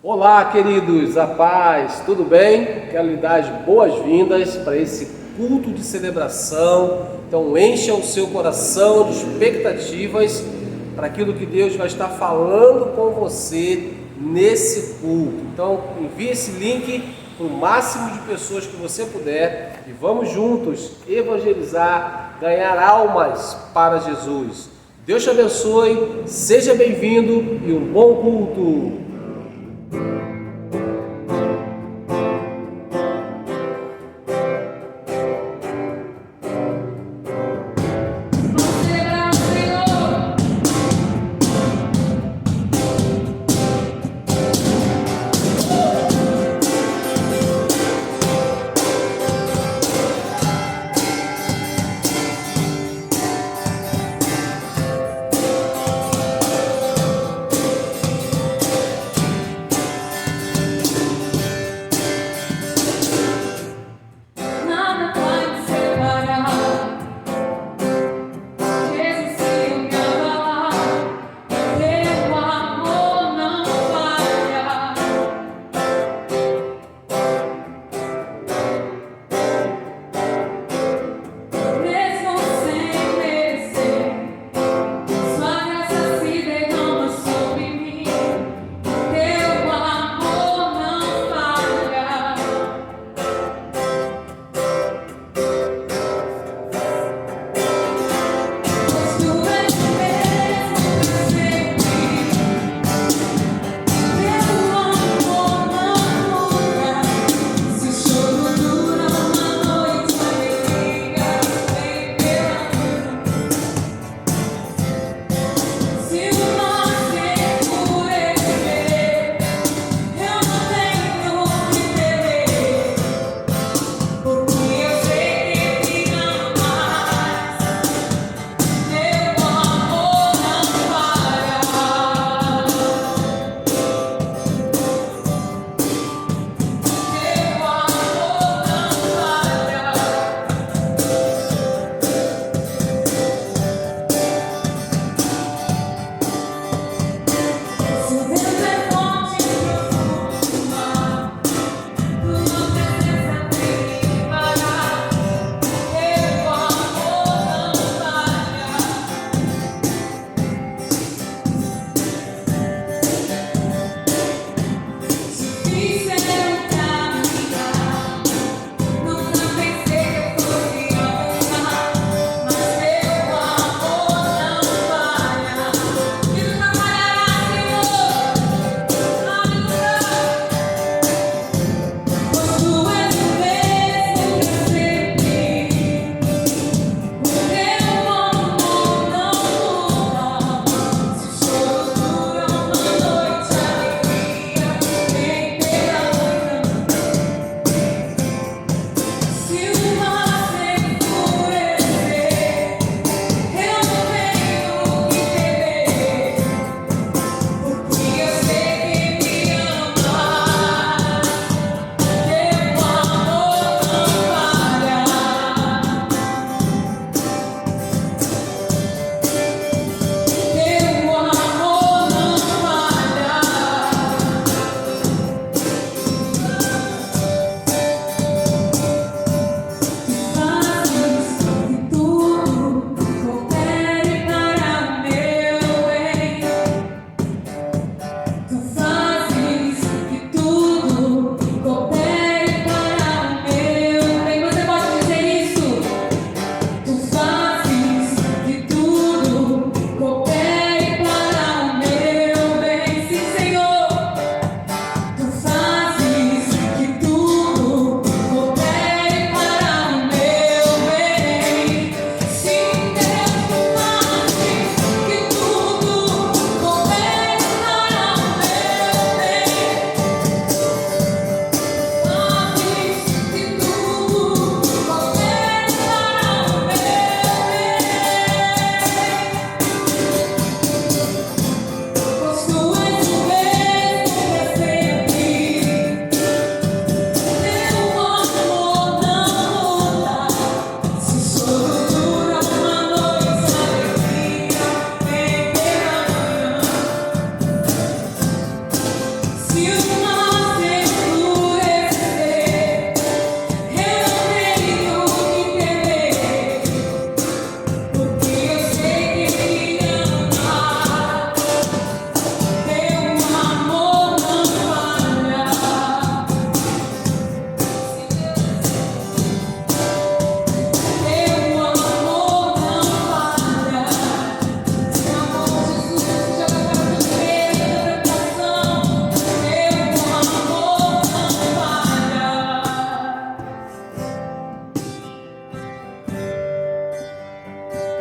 Olá, queridos, a paz, tudo bem? Quero lhe dar as boas-vindas para esse culto de celebração. Então, encha o seu coração de expectativas para aquilo que Deus vai estar falando com você nesse culto. Então, envie esse link para o máximo de pessoas que você puder e vamos juntos evangelizar, ganhar almas para Jesus. Deus te abençoe, seja bem-vindo e um bom culto.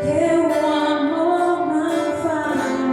teu amor não falha.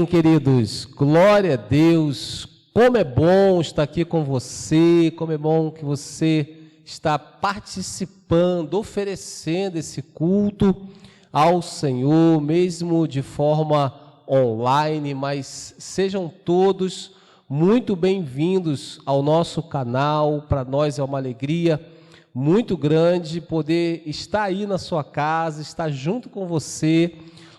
queridos, glória a Deus, como é bom estar aqui com você, como é bom que você está participando, oferecendo esse culto ao Senhor, mesmo de forma online, mas sejam todos muito bem-vindos ao nosso canal. Para nós é uma alegria muito grande poder estar aí na sua casa, estar junto com você,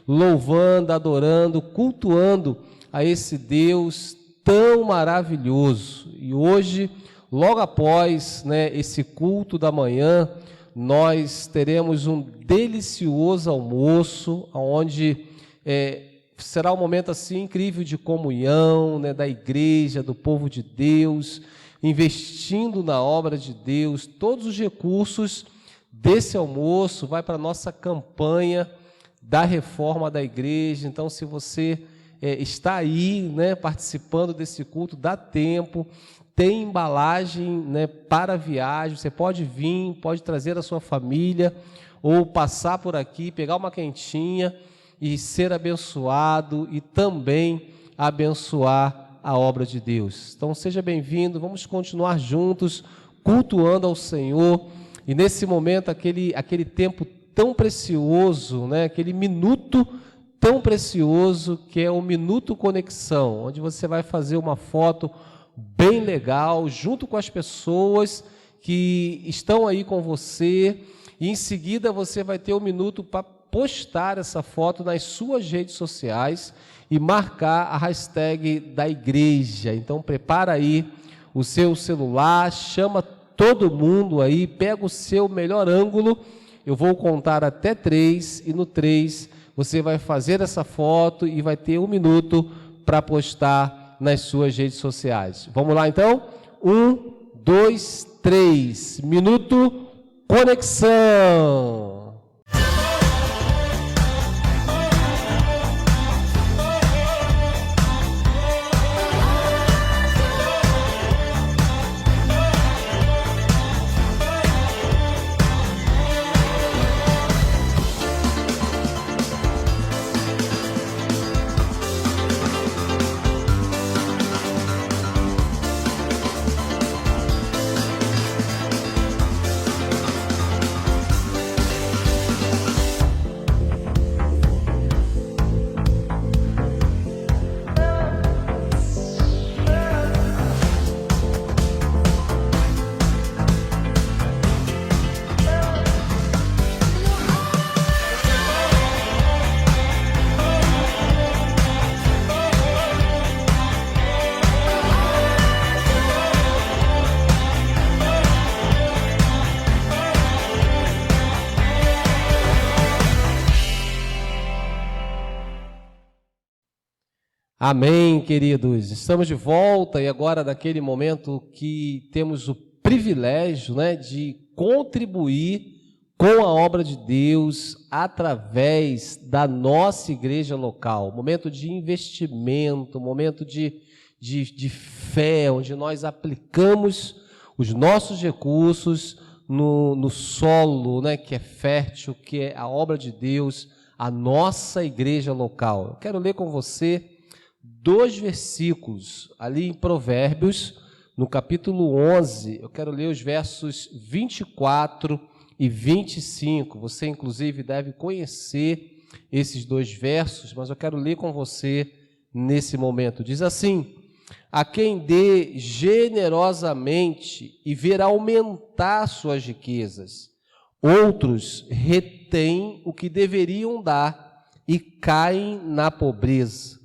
louvando, adorando, cultuando a esse Deus tão maravilhoso. E hoje, logo após esse culto da manhã, nós teremos um delicioso almoço, onde será um momento assim incrível de comunhão, da igreja, do povo de Deus, investindo na obra de Deus. Todos os recursos desse almoço vai para a nossa campanha da reforma da igreja. Então, se você está aí, participando desse culto, dá tempo, tem embalagem para a viagem, você pode vir, pode trazer a sua família, ou passar por aqui, pegar uma quentinha e ser abençoado e também abençoar a obra de Deus. Então, seja bem-vindo, vamos continuar juntos, cultuando ao Senhor, e nesse momento, aquele tempo tão precioso, aquele minuto tão precioso que é o Minuto Conexão, onde você vai fazer uma foto bem legal, junto com as pessoas que estão aí com você, e em seguida você vai ter um minuto para postar essa foto nas suas redes sociais e marcar a hashtag da igreja. Então prepara aí o seu celular, chama todo mundo aí, pega o seu melhor ângulo. Eu vou contar até 3 e no 3 você vai fazer essa foto e vai ter um minuto para postar nas suas redes sociais. Vamos lá então? 1, 2, 3. Minuto Conexão. Amém, queridos. Estamos de volta e agora naquele momento que temos o privilégio, de contribuir com a obra de Deus através da nossa igreja local. Momento de investimento, momento de fé, onde nós aplicamos os nossos recursos no solo, que é fértil, que é a obra de Deus, a nossa igreja local. Eu quero ler com você 2 versículos, ali em Provérbios, no capítulo 11, eu quero ler os versos 24 e 25, você inclusive deve conhecer esses 2 versos, mas eu quero ler com você nesse momento. Diz assim: a quem dê generosamente e ver aumentar suas riquezas, outros retêm o que deveriam dar e caem na pobreza.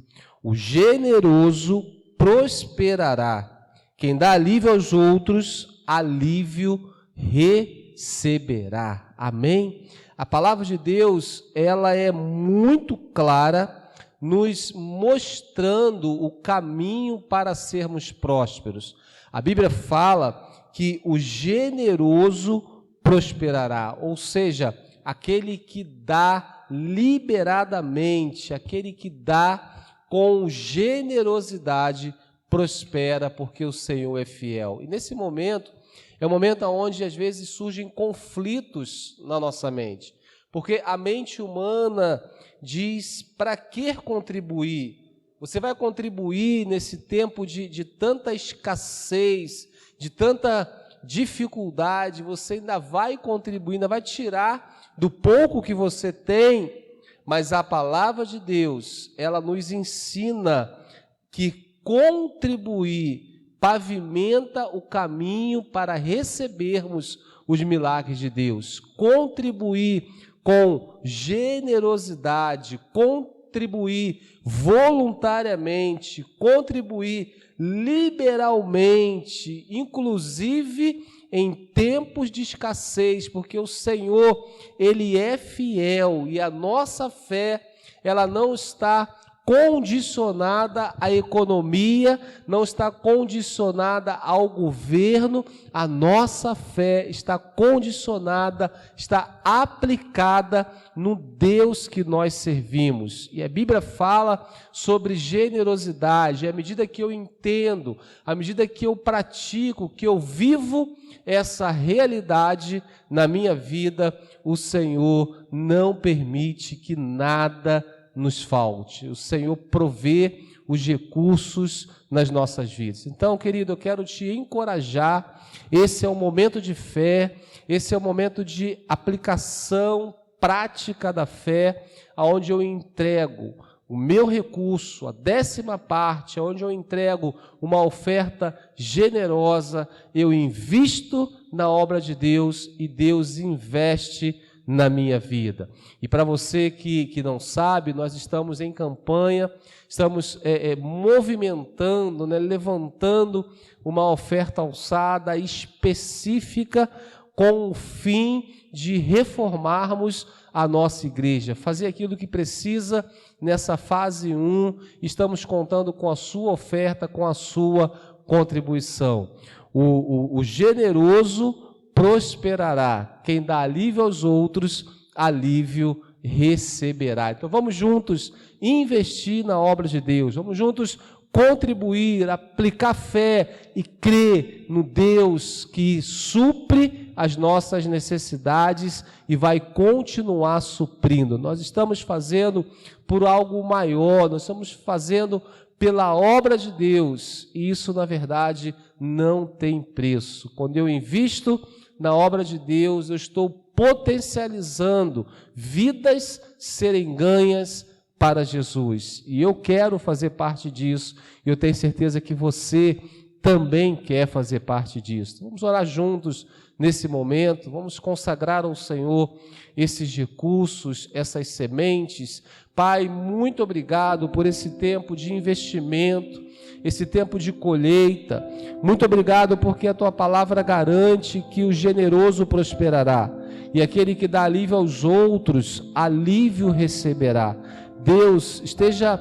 O generoso prosperará. Quem dá alívio aos outros, alívio receberá. Amém? A palavra de Deus, ela é muito clara, nos mostrando o caminho para sermos prósperos. A Bíblia fala que o generoso prosperará, ou seja, aquele que dá liberadamente, aquele que dá com generosidade prospera, porque o Senhor é fiel. E nesse momento, é um momento onde às vezes surgem conflitos na nossa mente, porque a mente humana diz: para que contribuir? Você vai contribuir nesse tempo de tanta escassez, de tanta dificuldade, você ainda vai contribuir, ainda vai tirar do pouco que você tem, mas a palavra de Deus, ela nos ensina que contribuir pavimenta o caminho para recebermos os milagres de Deus. Contribuir com generosidade, contribuir voluntariamente, contribuir liberalmente, inclusive em tempos de escassez, porque o Senhor, Ele é fiel e a nossa fé, ela não está condicionada à economia, não está condicionada ao governo, a nossa fé está condicionada, está aplicada no Deus que nós servimos. E a Bíblia fala sobre generosidade, à medida que eu entendo, à medida que eu pratico, que eu vivo essa realidade na minha vida, o Senhor não permite que nada nos falte. O Senhor provê os recursos nas nossas vidas. Então, querido, eu quero te encorajar. Esse é um momento de fé, esse é um momento de aplicação prática da fé, aonde eu entrego o meu recurso, a 10ª parte, onde eu entrego uma oferta generosa, eu invisto na obra de Deus e Deus investe na minha vida. E para você que não sabe, nós estamos em campanha, estamos movimentando, levantando uma oferta alçada específica com o fim de reformarmos a nossa igreja, fazer aquilo que precisa nessa fase 1, estamos contando com a sua oferta, com a sua contribuição. O generoso prosperará, quem dá alívio aos outros, alívio receberá. Então vamos juntos investir na obra de Deus, vamos juntos contribuir, aplicar fé e crer no Deus que supre as nossas necessidades e vai continuar suprindo. Nós estamos fazendo por algo maior, nós estamos fazendo pela obra de Deus, e isso na verdade não tem preço. Quando eu invisto na obra de Deus, eu estou potencializando vidas serem ganhas para Jesus. E eu quero fazer parte disso. E eu tenho certeza que você também quer fazer parte disso. Vamos orar juntos nesse momento. Vamos consagrar ao Senhor esses recursos, essas sementes. Pai, muito obrigado por esse tempo de investimento, esse tempo de colheita. Muito obrigado porque a Tua palavra garante que o generoso prosperará e aquele que dá alívio aos outros, alívio receberá. Deus, esteja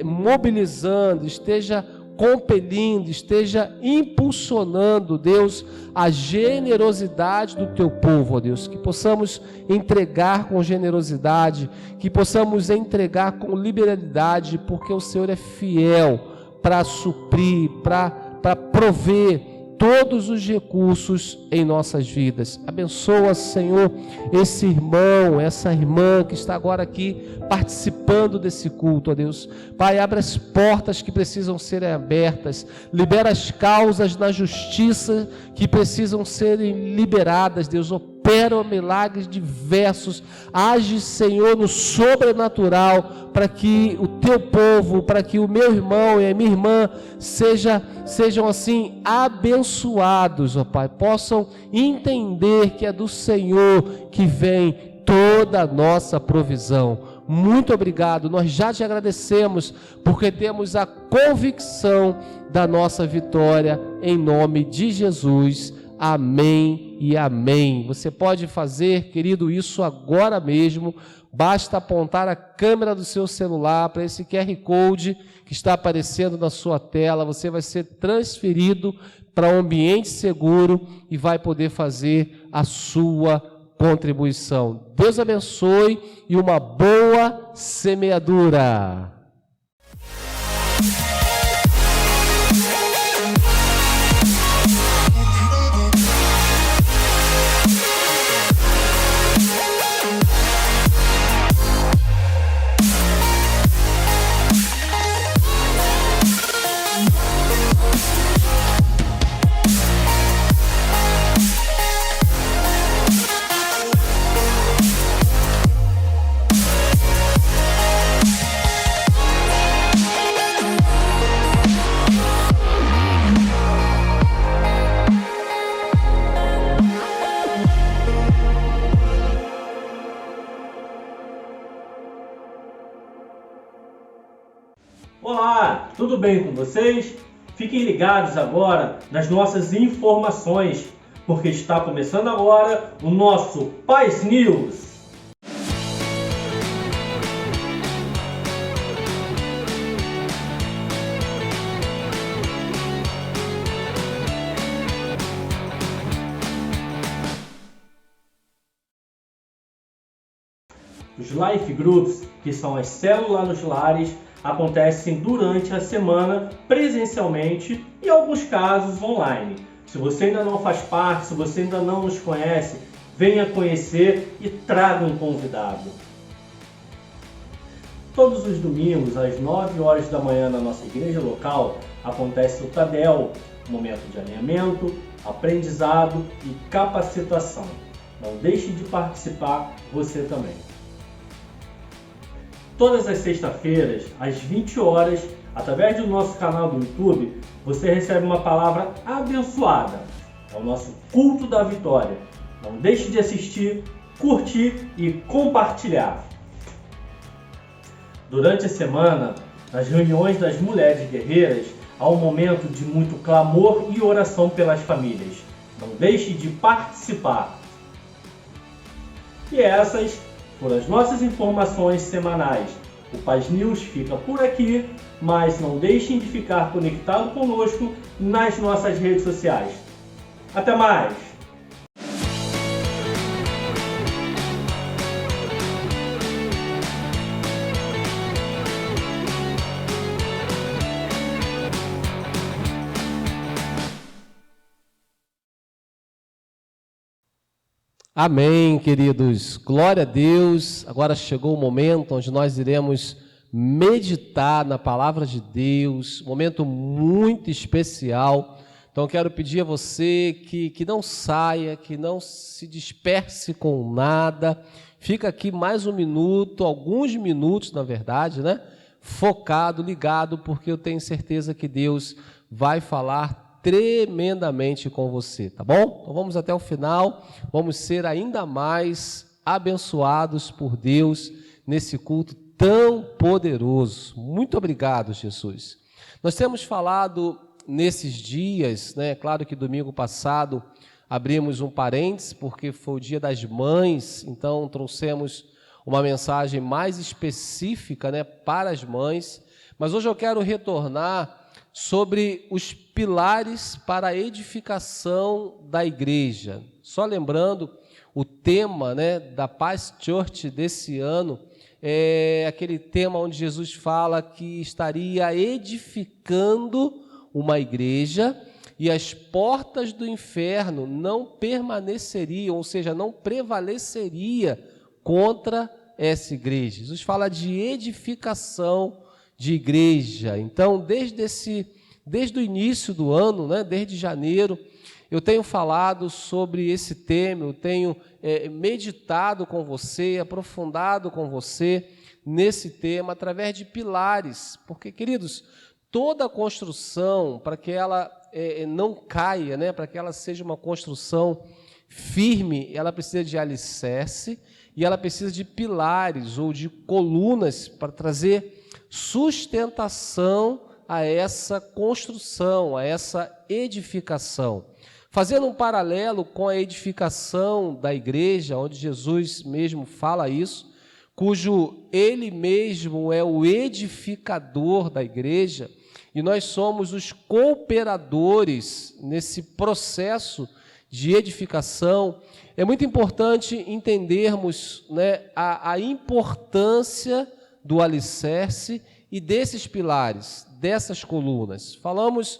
mobilizando, esteja compelindo, esteja impulsionando, Deus, a generosidade do Teu povo, ó Deus, que possamos entregar com generosidade, que possamos entregar com liberalidade, porque o Senhor é fiel para suprir, para prover todos os recursos em nossas vidas. Abençoa, Senhor, esse irmão, essa irmã que está agora aqui participando desse culto, ó Deus. Pai, abre as portas que precisam serem abertas, libera as causas na justiça que precisam serem liberadas, Deus. Opera milagres diversos, age, Senhor, no sobrenatural, para que o Teu povo, para que o meu irmão e a minha irmã sejam assim abençoados, ó Pai, possam entender que é do Senhor que vem toda a nossa provisão. Muito obrigado, nós já te agradecemos, porque temos a convicção da nossa vitória, em nome de Jesus. Amém e amém. Você pode fazer, querido, isso agora mesmo. Basta apontar a câmera do seu celular para esse QR Code que está aparecendo na sua tela. Você vai ser transferido para um ambiente seguro e vai poder fazer a sua contribuição. Deus abençoe e uma boa semeadura. Olá, tudo bem com vocês? Fiquem ligados agora nas nossas informações, porque está começando agora o nosso Paz News. Os Life Groups, que são as células nos lares, acontecem durante a semana presencialmente e, em alguns casos, online. Se você ainda não faz parte, se você ainda não nos conhece, venha conhecer e traga um convidado. Todos os domingos, às 9 horas da manhã, na nossa igreja local, acontece o TADEL, momento de alinhamento, aprendizado e capacitação. Não deixe de participar você também. Todas as sextas-feiras, às 20 horas, através do nosso canal do YouTube, você recebe uma palavra abençoada. É o nosso culto da vitória. Não deixe de assistir, curtir e compartilhar. Durante a semana, nas reuniões das mulheres guerreiras, há um momento de muito clamor e oração pelas famílias. Não deixe de participar. E essas foram as nossas informações semanais. O Paz News fica por aqui, mas não deixem de ficar conectado conosco nas nossas redes sociais. Até mais! Amém, queridos. Glória a Deus. Agora chegou o momento onde nós iremos meditar na palavra de Deus, um momento muito especial. Então, quero pedir a você que não saia, que não se disperse com nada. Fica aqui mais um minuto, alguns minutos, na verdade, né? Focado, ligado, porque eu tenho certeza que Deus vai falar tremendamente com você, tá bom? Então vamos até o final, vamos ser ainda mais abençoados por Deus nesse culto tão poderoso. Muito obrigado, Jesus. Nós temos falado nesses dias, né? Claro que domingo passado abrimos um parênteses, porque foi o Dia das Mães, então trouxemos uma mensagem mais específica, né, para as mães, mas hoje eu quero retornar sobre os pilares para a edificação da igreja. Só lembrando, o tema, né, da Paz Church desse ano é aquele tema onde Jesus fala que estaria edificando uma igreja e as portas do inferno não permaneceriam, ou seja, não prevaleceria contra essa igreja. Jesus fala de edificação de igreja. Então, desde o início do ano, né, desde janeiro, eu tenho falado sobre esse tema, eu tenho meditado com você, aprofundado com você nesse tema através de pilares, porque, queridos, toda construção, para que ela não caia, né, para que ela seja uma construção firme, ela precisa de alicerce e ela precisa de pilares ou de colunas para trazer sustentação a essa construção, a essa edificação. Fazendo um paralelo com a edificação da igreja, onde Jesus mesmo fala isso, cujo ele mesmo é o edificador da igreja, e nós somos os cooperadores nesse processo de edificação. É muito importante entendermos, né, a importância do alicerce e desses pilares, dessas colunas. Falamos,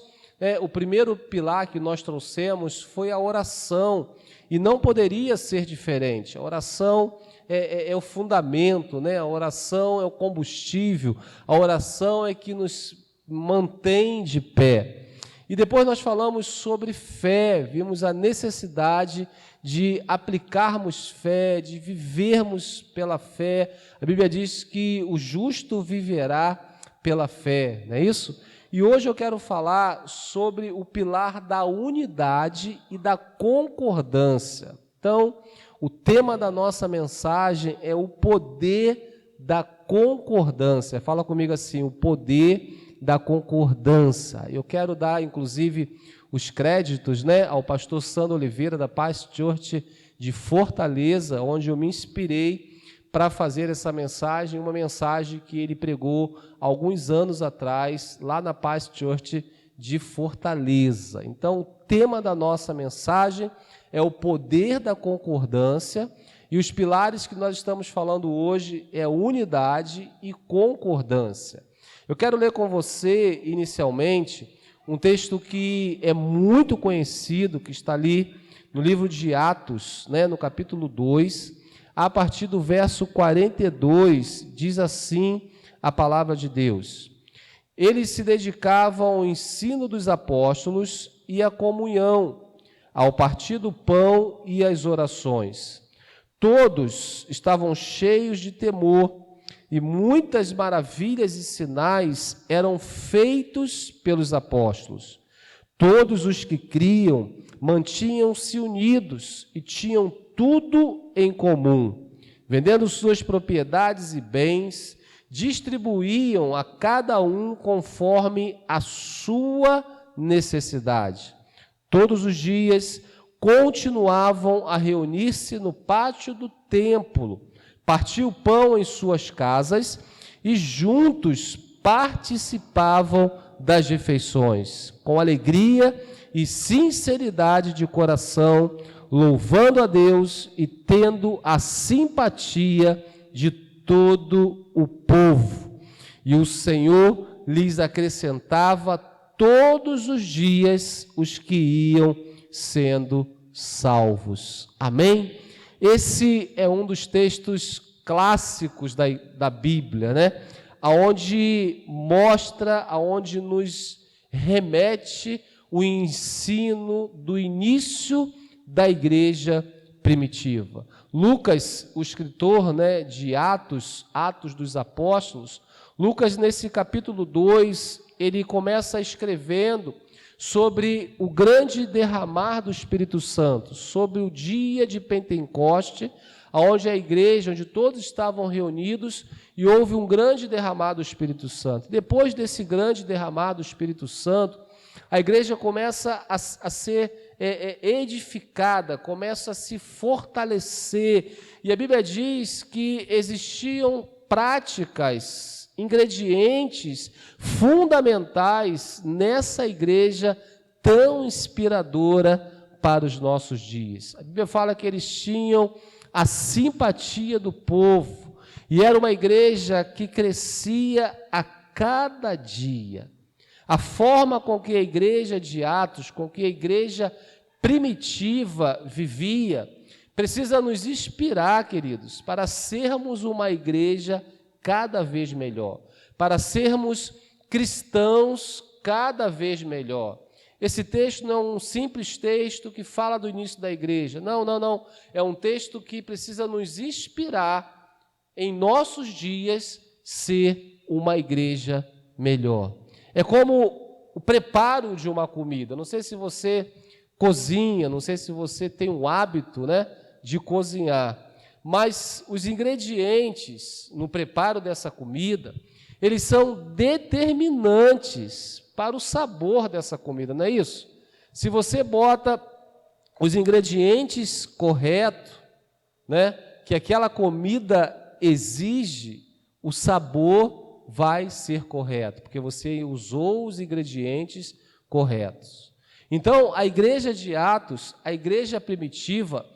o primeiro pilar que nós trouxemos foi a oração, e não poderia ser diferente. A oração é o fundamento, né? A oração é o combustível, a oração é que nos mantém de pé. E depois nós falamos sobre fé, vimos a necessidade de aplicarmos fé, de vivermos pela fé. A Bíblia diz que o justo viverá pela fé, não é isso? E hoje eu quero falar sobre o pilar da unidade e da concordância. Então, o tema da nossa mensagem é o poder da concordância. Fala comigo assim, o poder da concordância. Eu quero dar, inclusive, os créditos, né, ao pastor Sandro Oliveira, da Paz Church de Fortaleza, onde eu me inspirei para fazer essa mensagem, uma mensagem que ele pregou alguns anos atrás, lá na Paz Church de Fortaleza. Então, o tema da nossa mensagem é o poder da concordância, e os pilares que nós estamos falando hoje é unidade e concordância. Eu quero ler com você, inicialmente, um texto que é muito conhecido, que está ali no livro de Atos, né, no capítulo 2, a partir do verso 42, diz assim a palavra de Deus. Eles se dedicavam ao ensino dos apóstolos e à comunhão, ao partir do pão e às orações. Todos estavam cheios de temor, e muitas maravilhas e sinais eram feitos pelos apóstolos. Todos os que criam mantinham-se unidos e tinham tudo em comum. Vendendo suas propriedades e bens, distribuíam a cada um conforme a sua necessidade. Todos os dias continuavam a reunir-se no pátio do templo, partiam o pão em suas casas e juntos participavam das refeições, com alegria e sinceridade de coração, louvando a Deus e tendo a simpatia de todo o povo. E o Senhor lhes acrescentava todos os dias os que iam sendo salvos. Amém? Esse é um dos textos clássicos da Bíblia, né? Aonde mostra, aonde nos remete o ensino do início da igreja primitiva. Lucas, o escritor, né, de Atos dos Apóstolos, Lucas, nesse capítulo 2, ele começa escrevendo sobre o grande derramar do Espírito Santo, sobre o dia de Pentecoste, onde a igreja, onde todos estavam reunidos, e houve um grande derramar do Espírito Santo. Depois desse grande derramar do Espírito Santo, a igreja começa a ser edificada, começa a se fortalecer, e a Bíblia diz que existiam práticas, ingredientes fundamentais nessa igreja tão inspiradora para os nossos dias. A Bíblia fala que eles tinham a simpatia do povo, e era uma igreja que crescia a cada dia. A forma com que a igreja de Atos, com que a igreja primitiva vivia, precisa nos inspirar, queridos, para sermos uma igreja cada vez melhor, para sermos cristãos cada vez melhor. Esse texto não é um simples texto que fala do início da igreja. Não. É um texto que precisa nos inspirar em nossos dias ser uma igreja melhor. É como o preparo de uma comida. Não sei se você cozinha, não sei se você tem o hábito, né, de cozinhar, mas os ingredientes no preparo dessa comida, eles são determinantes para o sabor dessa comida, não é isso? Se você bota os ingredientes corretos, né, que aquela comida exige, o sabor vai ser correto, porque você usou os ingredientes corretos. Então, a igreja de Atos, a igreja primitiva,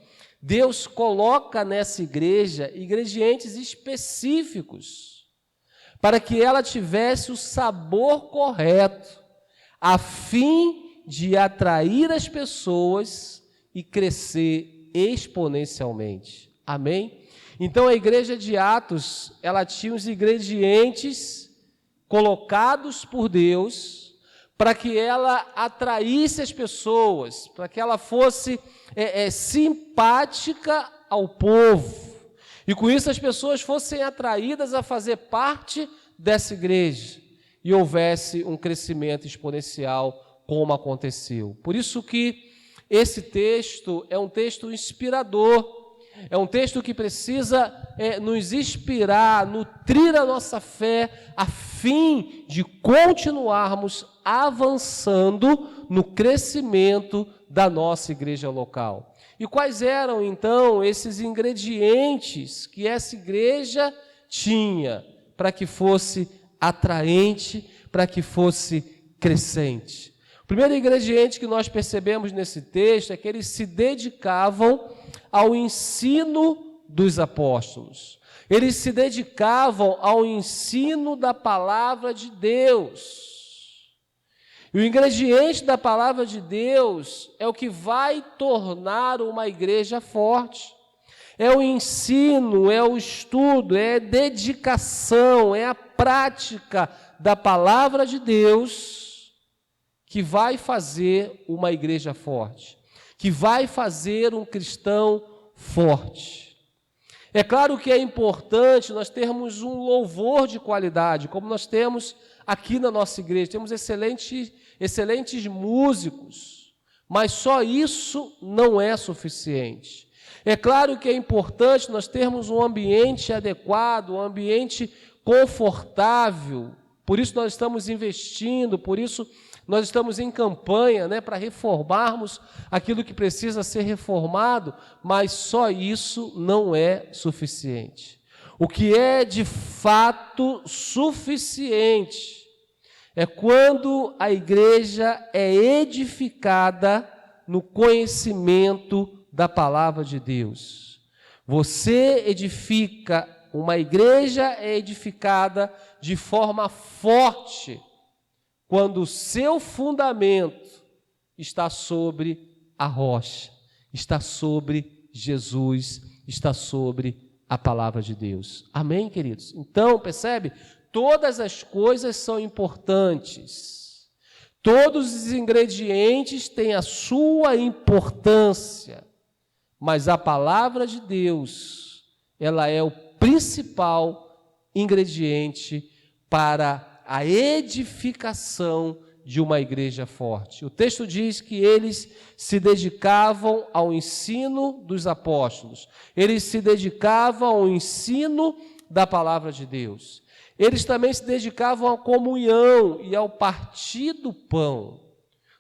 Deus coloca nessa igreja ingredientes específicos para que ela tivesse o sabor correto, a fim de atrair as pessoas e crescer exponencialmente. Amém? Então a igreja de Atos, ela tinha os ingredientes colocados por Deus para que ela atraísse as pessoas, para que ela fosse simpática ao povo. E com isso as pessoas fossem atraídas a fazer parte dessa igreja e houvesse um crescimento exponencial como aconteceu. Por isso que esse texto é um texto inspirador, é um texto que precisa nos inspirar, nutrir a nossa fé, a fim de continuarmos avançando no crescimento da nossa igreja local. E quais eram, então, esses ingredientes que essa igreja tinha para que fosse atraente, para que fosse crescente? O primeiro ingrediente que nós percebemos nesse texto é que eles se dedicavam ao ensino dos apóstolos. Eles se dedicavam ao ensino da palavra de Deus. E o ingrediente da palavra de Deus é o que vai tornar uma igreja forte. É o ensino, é o estudo, é a dedicação, é a prática da palavra de Deus que vai fazer uma igreja forte, que vai fazer um cristão forte. É claro que é importante nós termos um louvor de qualidade, como nós temos aqui na nossa igreja. Temos excelentes músicos, mas só isso não é suficiente. É claro que é importante nós termos um ambiente adequado, um ambiente confortável. Por isso nós estamos investindo, por isso nós estamos em campanha, para reformarmos aquilo que precisa ser reformado, mas só isso não é suficiente. O que é de fato suficiente é quando a igreja é edificada no conhecimento da palavra de Deus. Você edifica, uma igreja é edificada de forma forte quando o seu fundamento está sobre a rocha, está sobre Jesus, está sobre a palavra de Deus. Amém, queridos? Então, percebe? Todas as coisas são importantes. Todos os ingredientes têm a sua importância, mas a palavra de Deus, ela é o principal ingrediente para a edificação de uma igreja forte. O texto diz que eles se dedicavam ao ensino dos apóstolos. Eles se dedicavam ao ensino da palavra de Deus. Eles também se dedicavam à comunhão e ao partir do pão.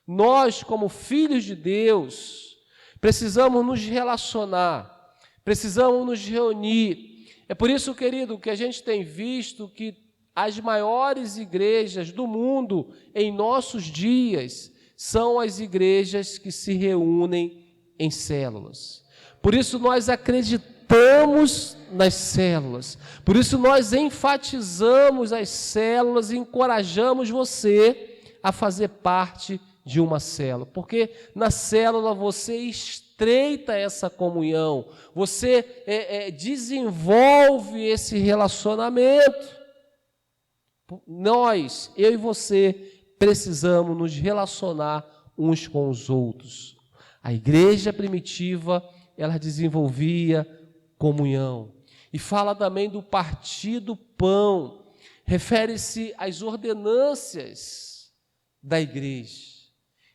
Nós, como filhos de Deus, precisamos nos relacionar, precisamos nos reunir. É por isso, querido, que a gente tem visto que as maiores igrejas do mundo em nossos dias são as igrejas que se reúnem em células. Por isso nós acreditamos nas células. Por isso nós enfatizamos as células e encorajamos você a fazer parte de uma célula. Porque na célula você estreita essa comunhão, você desenvolve esse relacionamento. Nós, eu e você, precisamos nos relacionar uns com os outros. A igreja primitiva, ela desenvolvia comunhão. E fala também do partir do pão. Refere-se às ordenâncias da igreja.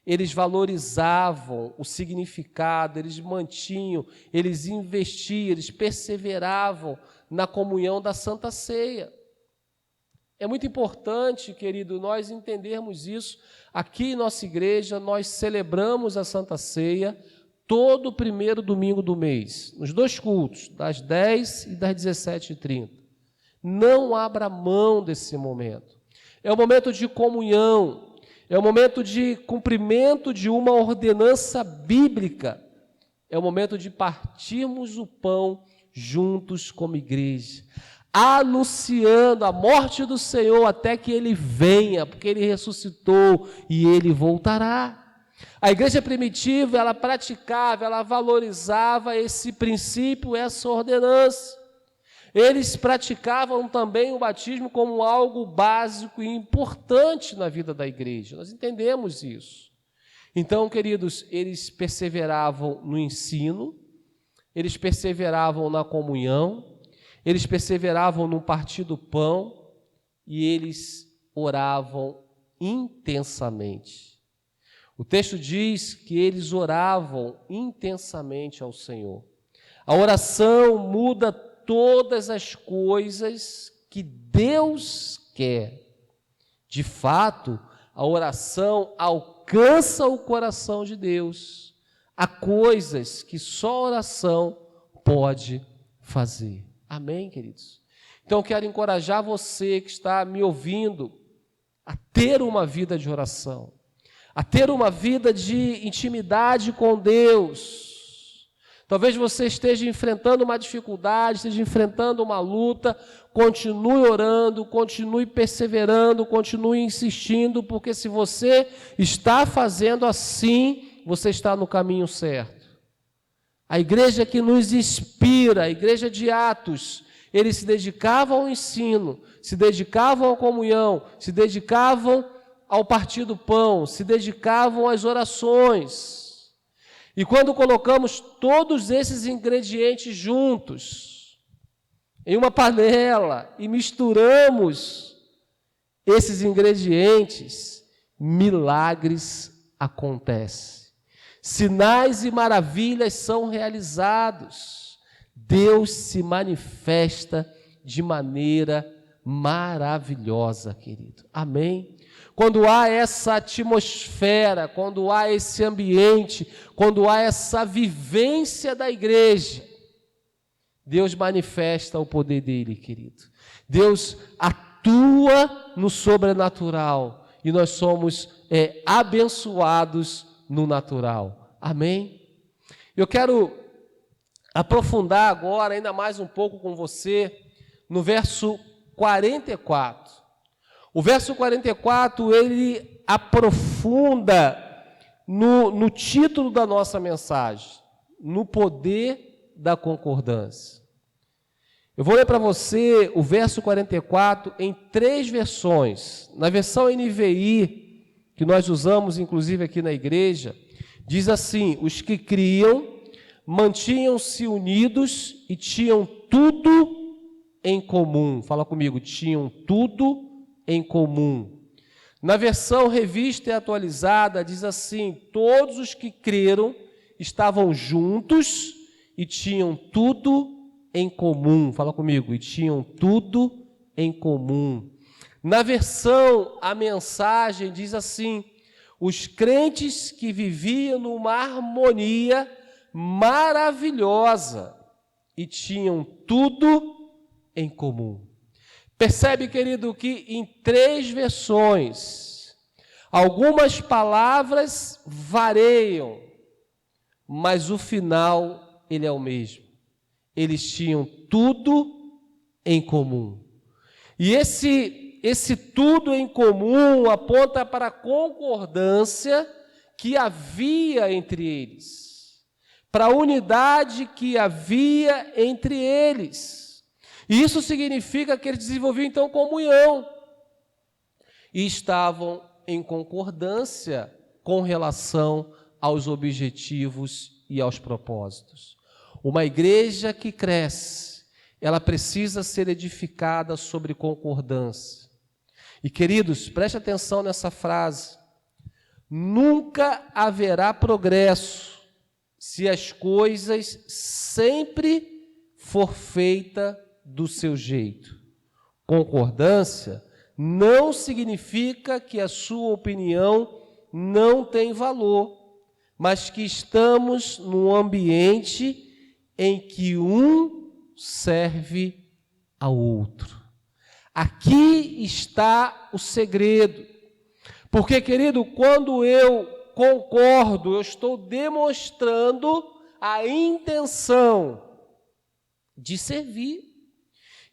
Eles valorizavam o significado, eles mantinham, eles investiam, eles perseveravam na comunhão da Santa Ceia. É muito importante, querido, nós entendermos isso. Aqui em nossa igreja, nós celebramos a Santa Ceia todo o primeiro domingo do mês, nos dois cultos, das 10 e das 17h30. Não abra mão desse momento. É um momento de comunhão, é um momento de cumprimento de uma ordenança bíblica, é o momento de partirmos o pão juntos como igreja, anunciando a morte do Senhor até que Ele venha, porque Ele ressuscitou e Ele voltará. A igreja primitiva, ela praticava, ela valorizava esse princípio, essa ordenança. Eles praticavam também o batismo como algo básico e importante na vida da igreja. Nós entendemos isso. Então, queridos, eles perseveravam no ensino, eles perseveravam na comunhão, eles perseveravam no partir do pão e eles oravam intensamente. O texto diz que eles oravam intensamente ao Senhor. A oração muda todas as coisas que Deus quer. De fato, a oração alcança o coração de Deus. Há coisas que só a oração pode fazer. Amém, queridos? Então, eu quero encorajar você que está me ouvindo a ter uma vida de oração, a ter uma vida de intimidade com Deus. Talvez você esteja enfrentando uma dificuldade, esteja enfrentando uma luta, continue orando, continue perseverando, continue insistindo, porque se você está fazendo assim, você está no caminho certo. A igreja que nos inspira, a igreja de Atos, eles se dedicavam ao ensino, se dedicavam à comunhão, se dedicavam ao partir do pão, se dedicavam às orações. E quando colocamos todos esses ingredientes juntos, em uma panela, e misturamos esses ingredientes, milagres acontecem. Sinais e maravilhas são realizados. Deus se manifesta de maneira maravilhosa, querido. Amém? Quando há essa atmosfera, quando há esse ambiente, quando há essa vivência da igreja, Deus manifesta o poder dele, querido. Deus atua no sobrenatural e nós somos abençoados no natural. Amém? Eu quero aprofundar agora ainda mais um pouco com você no verso 44. O verso 44, ele aprofunda no título da nossa mensagem, no poder da concordância. Eu vou ler para você o verso 44 em 3 versões. Na versão NVI, que nós usamos inclusive aqui na igreja, diz assim: os que criam mantinham-se unidos e tinham tudo em comum. Fala comigo, tinham tudo em comum. Na versão revista e atualizada diz assim: todos os que creram estavam juntos e tinham tudo em comum. Fala comigo, e tinham tudo em comum. Na versão A Mensagem diz assim: os crentes que viviam numa harmonia maravilhosa e tinham tudo em comum. Percebe, querido, que em 3 versões, algumas palavras variam, mas o final, ele é o mesmo. Eles tinham tudo em comum. E esse tudo em comum aponta para a concordância que havia entre eles, para a unidade que havia entre eles. E isso significa que eles desenvolviam então comunhão e estavam em concordância com relação aos objetivos e aos propósitos. Uma igreja que cresce, ela precisa ser edificada sobre concordância. E queridos, preste atenção nessa frase: nunca haverá progresso se as coisas sempre for feita do seu jeito. Concordância não significa que a sua opinião não tem valor, mas que estamos num ambiente em que um serve ao outro. Aqui está o segredo. Porque, querido, quando eu concordo, eu estou demonstrando a intenção de servir.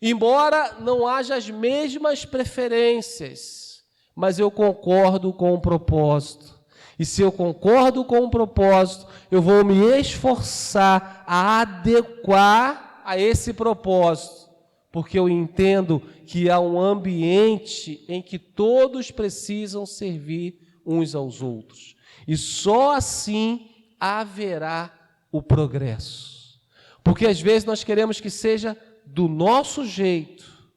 Embora não haja as mesmas preferências, mas eu concordo com o propósito. E se eu concordo com o propósito, eu vou me esforçar a adequar a esse propósito, porque eu entendo que há um ambiente em que todos precisam servir uns aos outros. E só assim haverá o progresso. Porque às vezes nós queremos que seja do nosso jeito,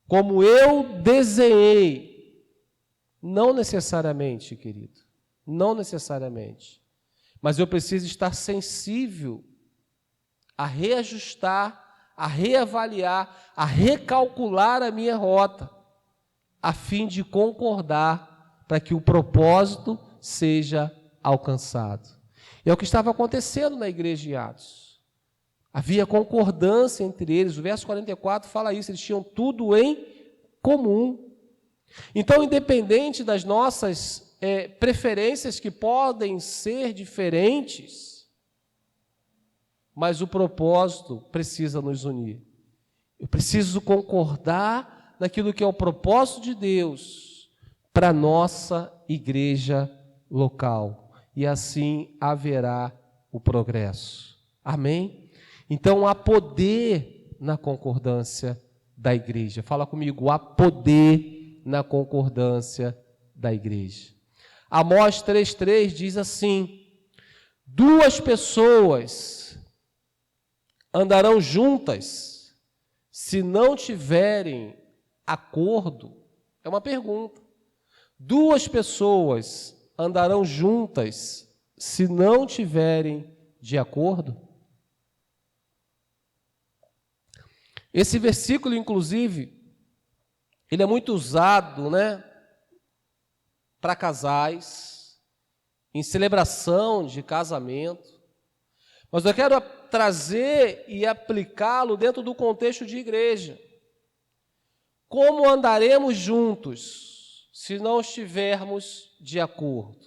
como eu desenhei. Não necessariamente, querido. Não necessariamente. Mas eu preciso estar sensível a reajustar a reavaliar, a recalcular a minha rota, a fim de concordar para que o propósito seja alcançado. E é o que estava acontecendo na igreja de Atos. Havia concordância entre eles. O verso 44 fala isso, eles tinham tudo em comum. Então, independente das nossas preferências que podem ser diferentes, mas o propósito precisa nos unir. Eu preciso concordar naquilo que é o propósito de Deus para a nossa igreja local. E assim haverá o progresso. Amém? Então há poder na concordância da igreja. Fala comigo, há poder na concordância da igreja. Amós 3,3 diz assim: 2 pessoas andarão juntas se não tiverem acordo. É uma pergunta. 2 pessoas andarão juntas se não tiverem de acordo? Esse versículo, inclusive, ele é muito usado, para casais, em celebração de casamento. Mas eu quero trazer e aplicá-lo dentro do contexto de igreja. Como andaremos juntos se não estivermos de acordo?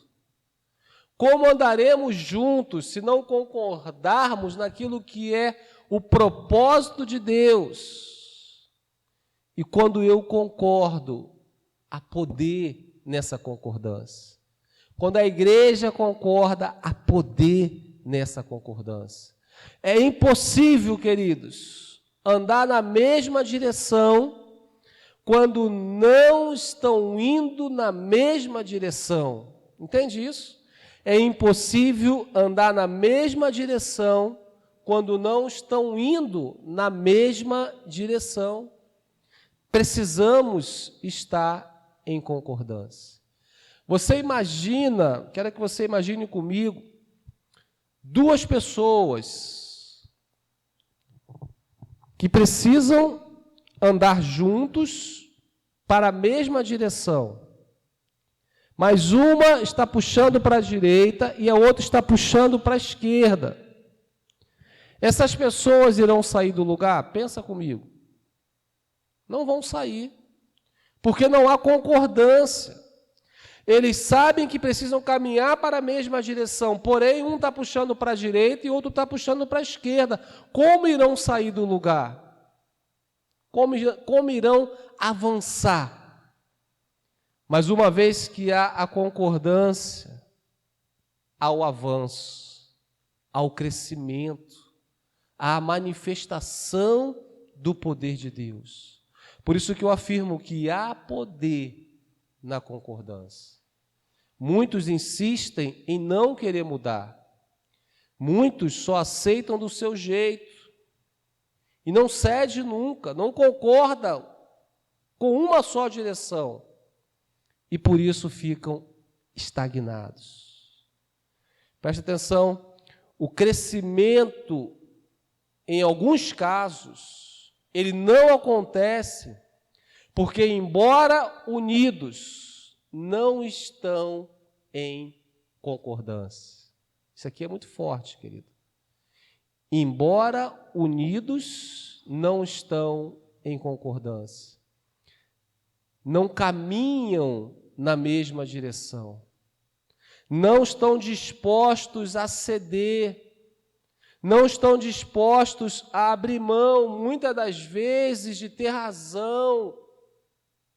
Como andaremos juntos se não concordarmos naquilo que é o propósito de Deus? E quando eu concordo, há poder nessa concordância. Quando a igreja concorda, há poder nessa concordância. É impossível, queridos, andar na mesma direção quando não estão indo na mesma direção. Entende isso? É impossível andar na mesma direção quando não estão indo na mesma direção. Precisamos estar em concordância. Você imagina, quero que você imagine comigo, 2 pessoas que precisam andar juntos para a mesma direção, mas uma está puxando para a direita e a outra está puxando para a esquerda. Essas pessoas irão sair do lugar? Pensa comigo. Não vão sair, porque não há concordância. Eles sabem que precisam caminhar para a mesma direção, porém um está puxando para a direita e outro está puxando para a esquerda. Como irão sair do lugar? Como irão avançar? Mas uma vez que há a concordância, há o avanço, há o crescimento, há a manifestação do poder de Deus. Por isso que eu afirmo que há poder na concordância. Muitos insistem em não querer mudar. Muitos só aceitam do seu jeito. E não cede nunca, não concorda com uma só direção. E por isso ficam estagnados. Preste atenção, o crescimento, em alguns casos, ele não acontece porque, embora unidos, não estão em concordância. Isso aqui é muito forte, querido. Embora unidos, não estão em concordância. Não caminham na mesma direção. Não estão dispostos a ceder. Não estão dispostos a abrir mão, muitas das vezes, de ter razão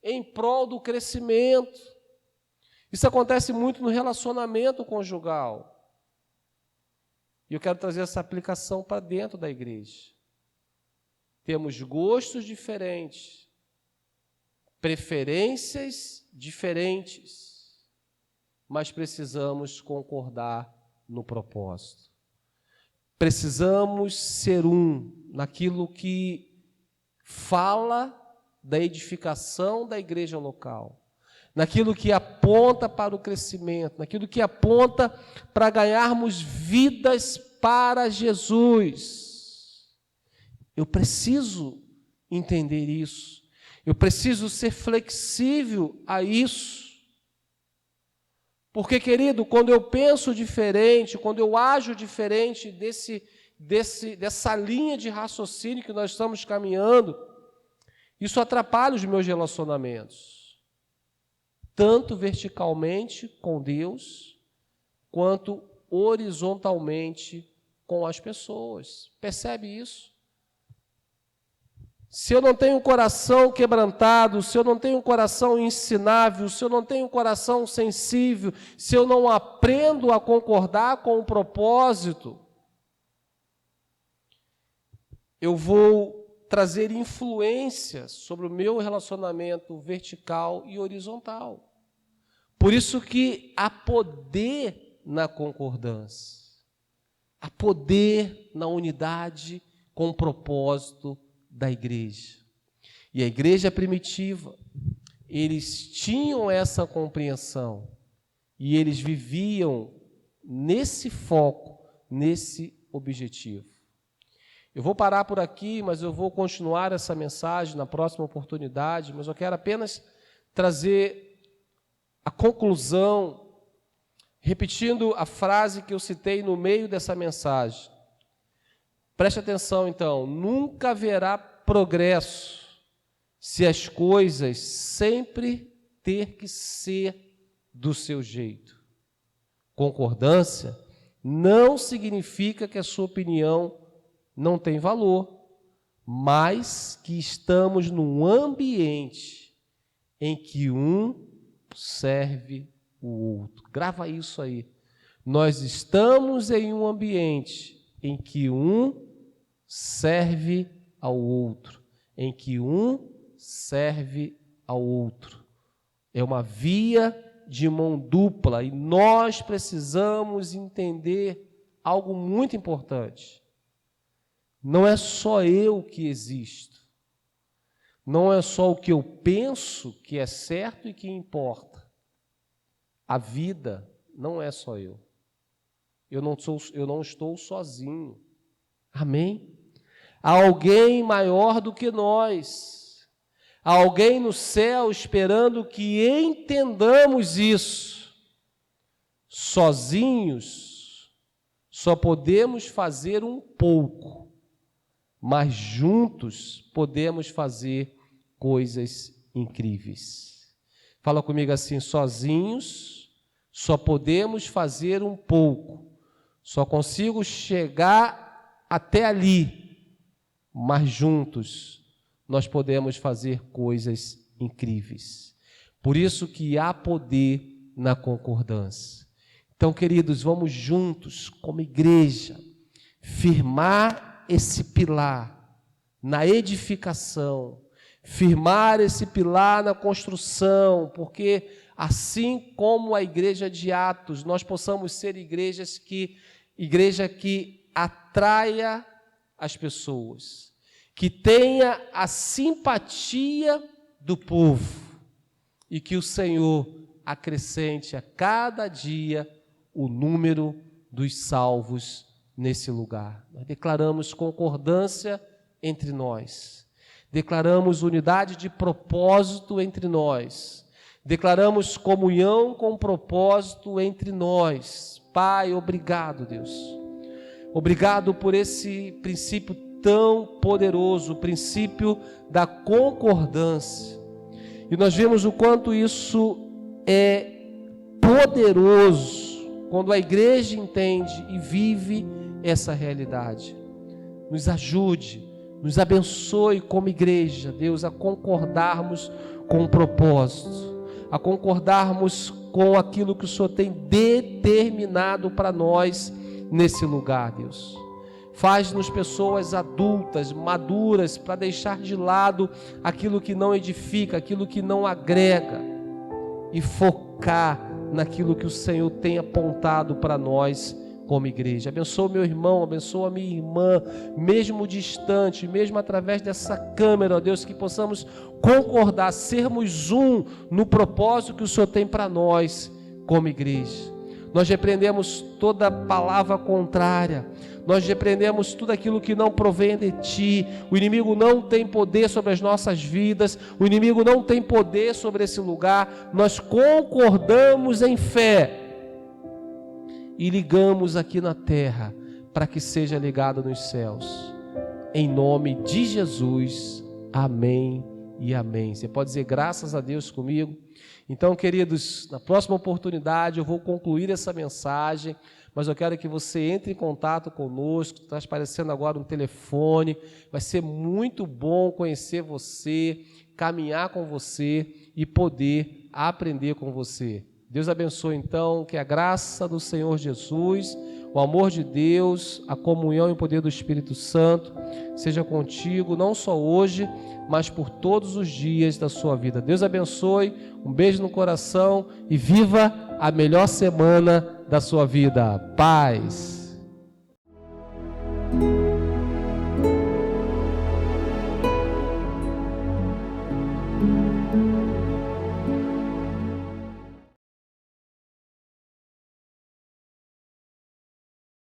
em prol do crescimento. Isso acontece muito no relacionamento conjugal. E eu quero trazer essa aplicação para dentro da igreja. Temos gostos diferentes, preferências diferentes, mas precisamos concordar no propósito. Precisamos ser um naquilo que fala da edificação da igreja local, naquilo que aponta para o crescimento, naquilo que aponta para ganharmos vidas para Jesus. Eu preciso entender isso. Eu preciso ser flexível a isso. Porque, querido, quando eu penso diferente, quando eu ajo diferente dessa linha de raciocínio que nós estamos caminhando, isso atrapalha os meus relacionamentos, tanto verticalmente com Deus, quanto horizontalmente com as pessoas. Percebe isso? Se eu não tenho um coração quebrantado, se eu não tenho um coração ensinável, se eu não tenho um coração sensível, se eu não aprendo a concordar com o propósito, eu vou trazer influência sobre o meu relacionamento vertical e horizontal. Por isso que há poder na concordância, há poder na unidade com o propósito da igreja. E a igreja primitiva, eles tinham essa compreensão e eles viviam nesse foco, nesse objetivo. Eu vou parar por aqui, mas eu vou continuar essa mensagem na próxima oportunidade, mas eu quero apenas trazer a conclusão, repetindo a frase que eu citei no meio dessa mensagem. Preste atenção, então, nunca haverá progresso se as coisas sempre ter que ser do seu jeito. Concordância não significa que a sua opinião não tem valor, mas que estamos num ambiente em que um serve o outro. Grava isso aí. Nós estamos em um ambiente em que um serve ao outro, em que um serve ao outro. É uma via de mão dupla e nós precisamos entender algo muito importante. Não é só eu que existo, não é só o que eu penso que é certo e que importa. A vida não é só eu. Eu não estou sozinho. Amém? Há alguém maior do que nós. Há alguém no céu esperando que entendamos isso. Sozinhos, só podemos fazer um pouco, mas juntos podemos fazer coisas incríveis. Fala comigo assim: sozinhos, só podemos fazer um pouco, só consigo chegar até ali, mas juntos nós podemos fazer coisas incríveis. Por isso que há poder na concordância. Então, queridos, vamos juntos, como igreja, firmar esse pilar na edificação, firmar esse pilar na construção, porque assim como a igreja de Atos, nós possamos ser igreja que atraia as pessoas, que tenha a simpatia do povo e que o Senhor acrescente a cada dia o número dos salvos nesse lugar. Nós declaramos concordância entre nós, declaramos unidade de propósito entre nós, declaramos comunhão com propósito entre nós. Pai, obrigado, Deus. Obrigado por esse princípio tão poderoso, o princípio da concordância. E nós vemos o quanto isso é poderoso quando a igreja entende e vive essa realidade. Nos ajude, nos abençoe como igreja, Deus, a concordarmos com o propósito, a concordarmos com aquilo que o Senhor tem determinado para nós nesse lugar, Deus. Faz-nos pessoas adultas, maduras, para deixar de lado aquilo que não edifica, aquilo que não agrega, e focar naquilo que o Senhor tem apontado para nós como igreja. Abençoa meu irmão, abençoa minha irmã, mesmo distante, mesmo através dessa câmera, ó Deus, que possamos concordar, sermos um no propósito que o Senhor tem para nós como igreja. Nós repreendemos toda palavra contrária. Nós repreendemos tudo aquilo que não provém de Ti. O inimigo não tem poder sobre as nossas vidas. O inimigo não tem poder sobre esse lugar. Nós concordamos em fé e ligamos aqui na terra para que seja ligado nos céus. Em nome de Jesus. Amém e amém. Você pode dizer graças a Deus comigo? Então, queridos, na próxima oportunidade eu vou concluir essa mensagem, mas eu quero que você entre em contato conosco. Está aparecendo agora um telefone. Vai ser muito bom conhecer você, caminhar com você e poder aprender com você. Deus abençoe então, que a graça do Senhor Jesus, o amor de Deus, a comunhão e o poder do Espírito Santo seja contigo, não só hoje, mas por todos os dias da sua vida. Deus abençoe, um beijo no coração e viva a melhor semana da sua vida. Paz.